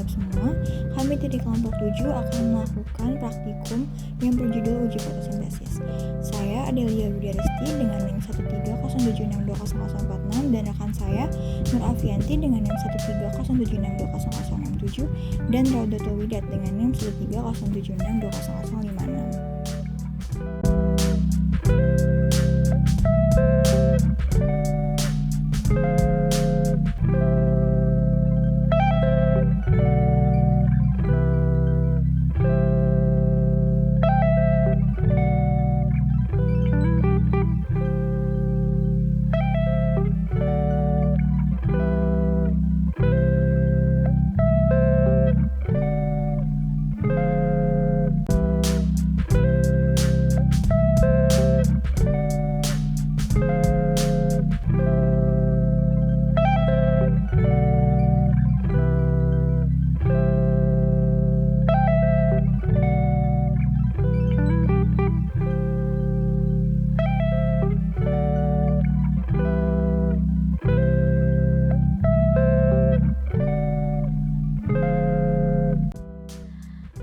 untuk semua. Kami dari kelompok 7 akan melakukan praktikum yang berjudul uji fotosintesis. Saya Adelia Budiaresti dengan NIM 13076200046 dan rekan saya Nur Afianti dengan NIM 13076200067 dan Raudatul Widat dengan NIM 13076200056.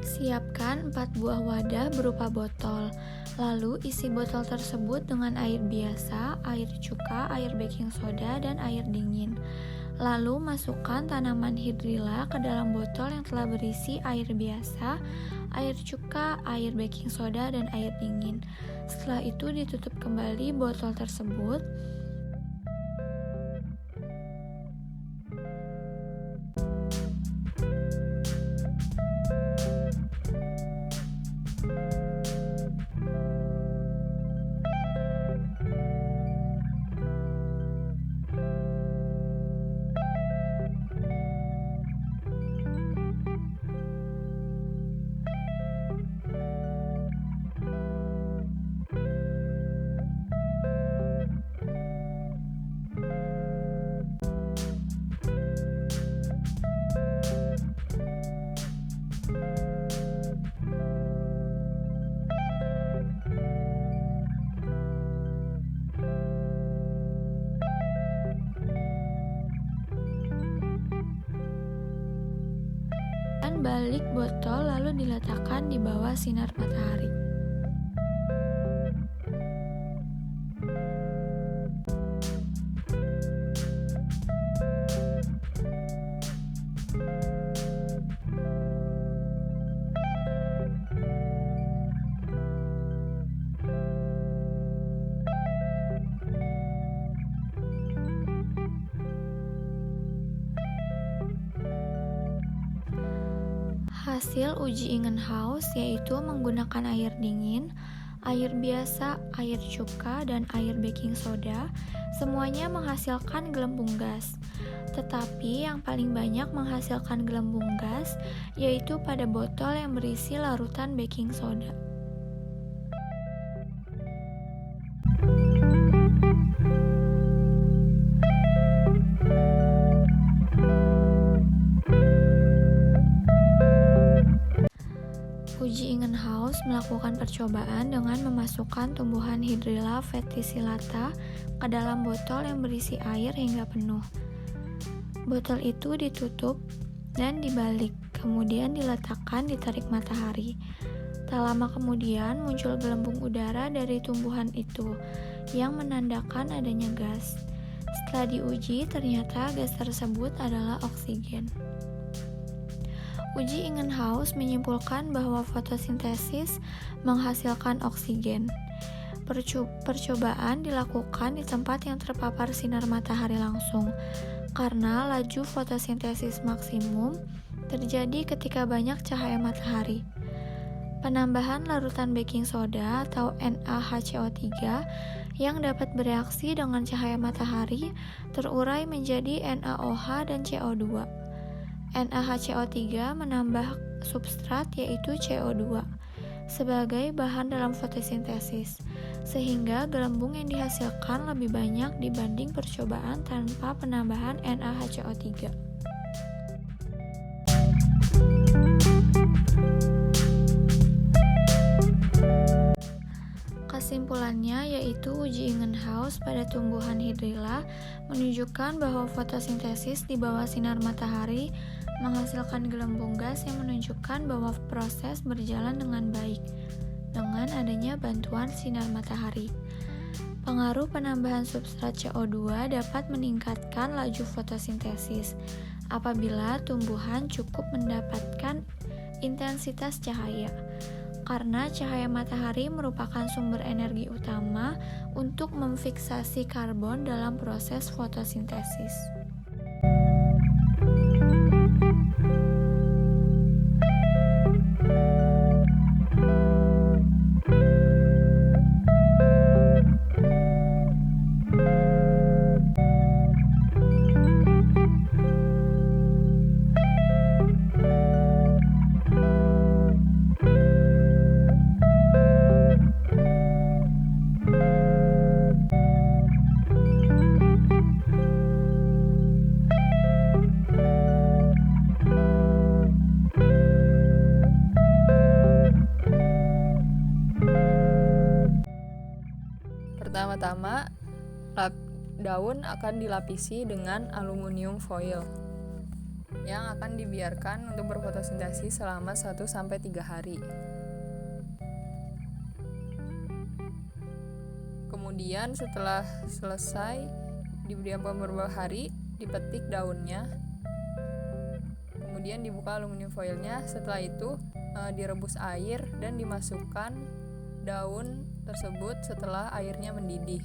Siapkan 4 buah wadah berupa botol. Lalu isi botol tersebut dengan air biasa, air cuka, air baking soda, dan air dingin. Lalu masukkan tanaman hidrilla ke dalam botol yang telah berisi air biasa, air cuka, air baking soda, dan air dingin. Setelah itu ditutup kembali botol tersebut. Balik botol lalu diletakkan di bawah sinar matahari. Hasil uji Ingenhouse yaitu menggunakan air dingin, air biasa, air cuka, dan air baking soda, semuanya menghasilkan gelembung gas. Tetapi yang paling banyak menghasilkan gelembung gas yaitu pada botol yang berisi larutan baking soda. Uji Ingenhouse melakukan percobaan dengan memasukkan tumbuhan Hydrilla verticillata ke dalam botol yang berisi air hingga penuh. Botol itu ditutup dan dibalik, kemudian diletakkan di terik matahari. Tak lama kemudian muncul gelembung udara dari tumbuhan itu yang menandakan adanya gas. Setelah diuji, ternyata gas tersebut adalah oksigen. Uji Ingenhouse menyimpulkan bahwa fotosintesis menghasilkan oksigen. Percobaan dilakukan di tempat yang terpapar sinar matahari langsung, karena laju fotosintesis maksimum terjadi ketika banyak cahaya matahari. Penambahan larutan baking soda atau NaHCO3 yang dapat bereaksi dengan cahaya matahari terurai menjadi NaOH dan CO2. NaHCO3 menambah substrat yaitu CO2 sebagai bahan dalam fotosintesis, sehingga gelembung yang dihasilkan lebih banyak dibanding percobaan tanpa penambahan NaHCO3. Kesimpulannya yaitu uji Ingenhouse pada tumbuhan Hydrilla menunjukkan bahwa fotosintesis di bawah sinar matahari menghasilkan gelembung gas yang menunjukkan bahwa proses berjalan dengan baik dengan adanya bantuan sinar matahari. Pengaruh penambahan substrat CO2 dapat meningkatkan laju fotosintesis apabila tumbuhan cukup mendapatkan intensitas cahaya, karena cahaya matahari merupakan sumber energi utama untuk memfiksasi karbon dalam proses fotosintesis. Pertama-tama, daun akan dilapisi dengan aluminium foil yang akan dibiarkan untuk berfotosintesis selama 1-3 hari. Kemudian setelah selesai didiamkan beberapa hari, dipetik daunnya, kemudian dibuka aluminium foilnya. Setelah itu direbus air dan dimasukkan daun tersebut setelah airnya mendidih.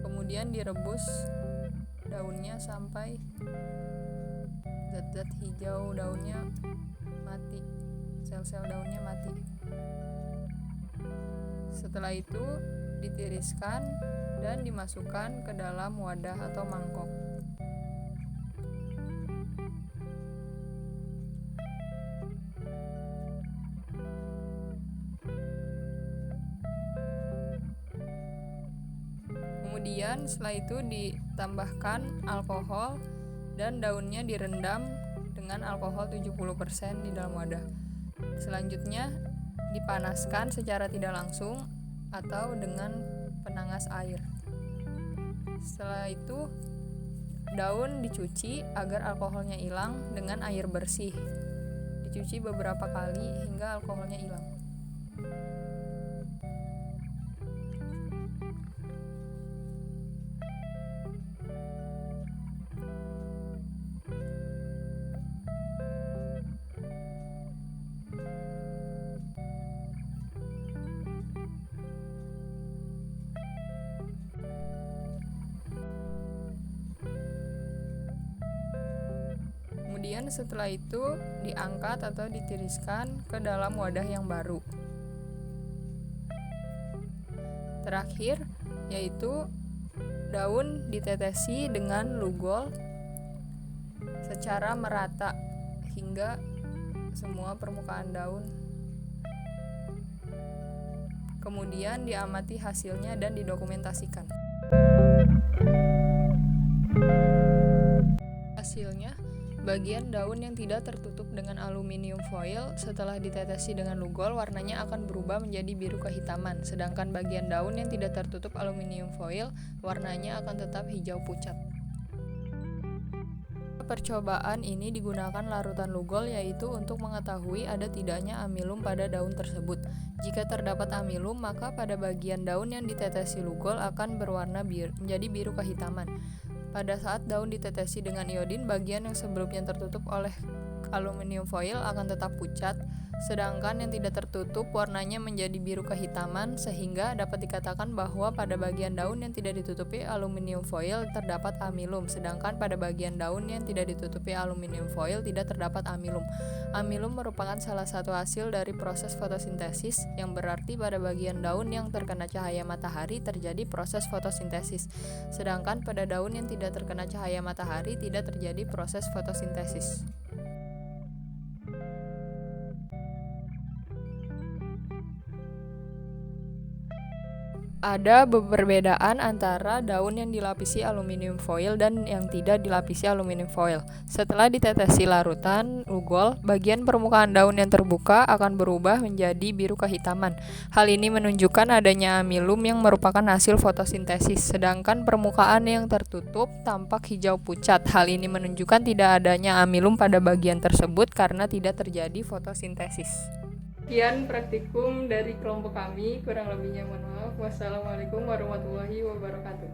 Kemudian direbus daunnya sampai zat-zat hijau daunnya mati, sel-sel daunnya mati. Setelah itu ditiriskan dan dimasukkan ke dalam wadah atau mangkok. Kemudian setelah itu ditambahkan alkohol dan daunnya direndam dengan alkohol 70% di dalam wadah. Selanjutnya dipanaskan secara tidak langsung atau dengan penangas air. Setelah itu daun dicuci agar alkoholnya hilang dengan air bersih. Dicuci beberapa kali hingga alkoholnya hilang. Kemudian setelah itu diangkat atau ditiriskan ke dalam wadah yang baru. Terakhir yaitu daun ditetesi dengan lugol secara merata hingga semua permukaan daun. Kemudian diamati hasilnya dan didokumentasikan. Hasilnya, bagian daun yang tidak tertutup dengan aluminium foil setelah ditetesi dengan lugol warnanya akan berubah menjadi biru kehitaman, sedangkan bagian daun yang tidak tertutup aluminium foil warnanya akan tetap hijau pucat. Percobaan ini digunakan larutan lugol yaitu untuk mengetahui ada tidaknya amilum pada daun tersebut. Jika terdapat amilum, maka pada bagian daun yang ditetesi lugol akan berwarna menjadi biru kehitaman. Pada saat daun ditetesi dengan iodin, bagian yang sebelumnya tertutup oleh aluminium foil akan tetap pucat, sedangkan yang tidak tertutup warnanya menjadi biru kehitaman, sehingga dapat dikatakan bahwa pada bagian daun yang tidak ditutupi aluminium foil terdapat amilum, sedangkan pada bagian daun yang tidak ditutupi aluminium foil tidak terdapat amilum. Amilum merupakan salah satu hasil dari proses fotosintesis, yang berarti pada bagian daun yang terkena cahaya matahari terjadi proses fotosintesis, sedangkan pada daun yang tidak terkena cahaya matahari tidak terjadi proses fotosintesis. Ada perbedaan antara daun yang dilapisi aluminium foil dan yang tidak dilapisi aluminium foil. Setelah ditetesi larutan lugol, bagian permukaan daun yang terbuka akan berubah menjadi biru kehitaman. Hal ini menunjukkan adanya amilum yang merupakan hasil fotosintesis, sedangkan permukaan yang tertutup tampak hijau pucat. Hal ini menunjukkan tidak adanya amilum pada bagian tersebut karena tidak terjadi fotosintesis. Sekian praktikum dari kelompok kami, kurang lebihnya mohon maaf. Wassalamualaikum warahmatullahi wabarakatuh.